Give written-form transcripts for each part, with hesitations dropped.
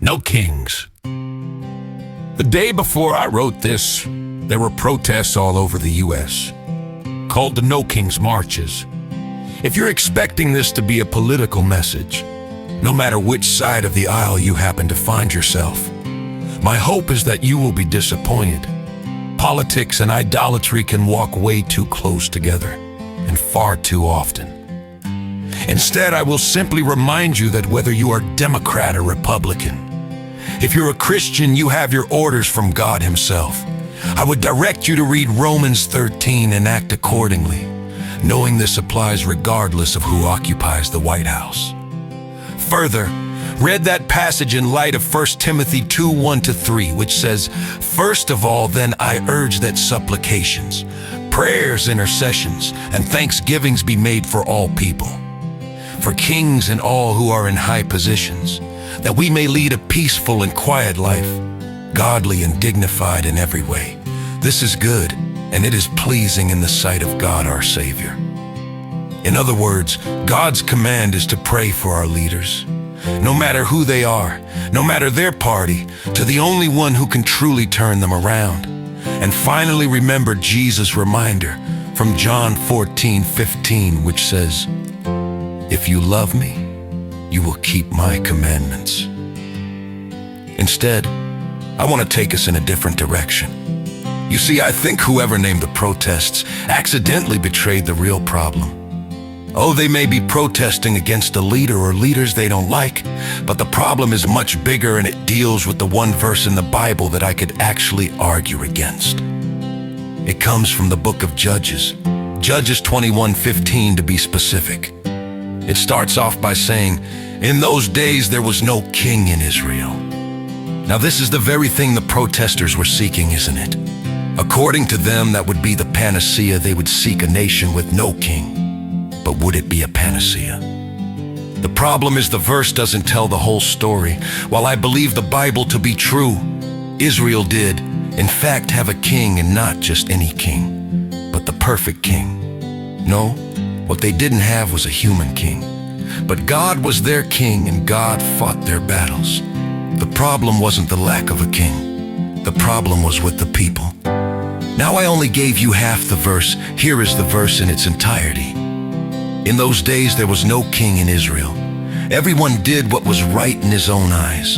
No kings. The day before I wrote this, there were protests all over the U.S. called the No Kings Marches. If you're expecting this to be a political message, no matter which side of the aisle you happen to find yourself, my hope is that you will be disappointed. Politics and idolatry can walk way too close together, and far too often. Instead, I will simply remind you that whether you are Democrat or Republican, if you're a Christian, you have your orders from God Himself. I would direct you to read Romans 13 and act accordingly, knowing this applies regardless of who occupies the White House. Further, read that passage in light of 1 Timothy 2:1-3, which says, "First of all, then I urge that supplications, prayers, intercessions, and thanksgivings be made for all people, for kings and all who are in high positions, that we may lead a peaceful and quiet life, godly and dignified in every way. This is good, and it is pleasing in the sight of God our Savior." In other words, God's command is to pray for our leaders, no matter who they are, no matter their party, to the only one who can truly turn them around. And finally, remember Jesus' reminder from John 14:15, which says, "If you love me, you will keep my commandments." Instead, I want to take us in a different direction. You see, I think whoever named the protests accidentally betrayed the real problem. Oh, they may be protesting against a leader or leaders they don't like, but the problem is much bigger, and it deals with the one verse in the Bible that I could actually argue against. It comes from the book of Judges, Judges 21:15 to be specific. It starts off by saying, "In those days there was no king in Israel." Now this is the very thing the protesters were seeking, isn't it? According to them, that would be the panacea. They would seek a nation with no king. But would it be a panacea? The problem is the verse doesn't tell the whole story. While I believe the Bible to be true, Israel did, in fact, have a king, and not just any king, but the perfect king. No, what they didn't have was a human king. But God was their king, and God fought their battles. The problem wasn't the lack of a king. The problem was with the people. Now I only gave you half the verse. Here is the verse in its entirety. In those days there was no king in Israel. Everyone did what was right in his own eyes.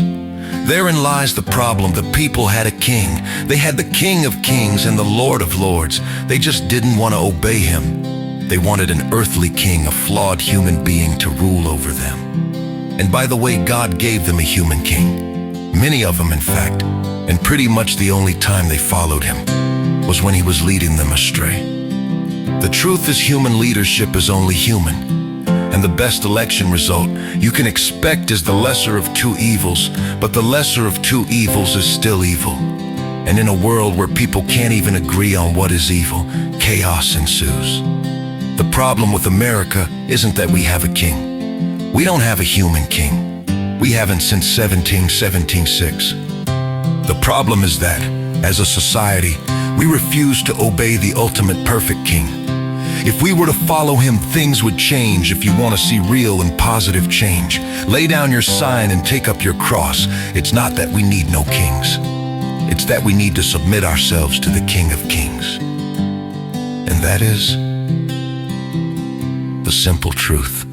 Therein lies the problem. The people had a king. They had the King of Kings and the Lord of Lords. They just didn't want to obey him. They wanted an earthly king, a flawed human being, to rule over them. And by the way, God gave them a human king. Many of them, in fact, and pretty much the only time they followed him was when he was leading them astray. The truth is, human leadership is only human, and the best election result you can expect is the lesser of two evils, but the lesser of two evils is still evil. And in a world where people can't even agree on what is evil, chaos ensues. The problem with America isn't that we have a king. We don't have a human king. We haven't since 1776. The problem is that, as a society, we refuse to obey the ultimate perfect king. If we were to follow him, things would change. If you want to see real and positive change, lay down your sign and take up your cross. It's not that we need no kings. It's that we need to submit ourselves to the King of Kings. And that is the simple truth.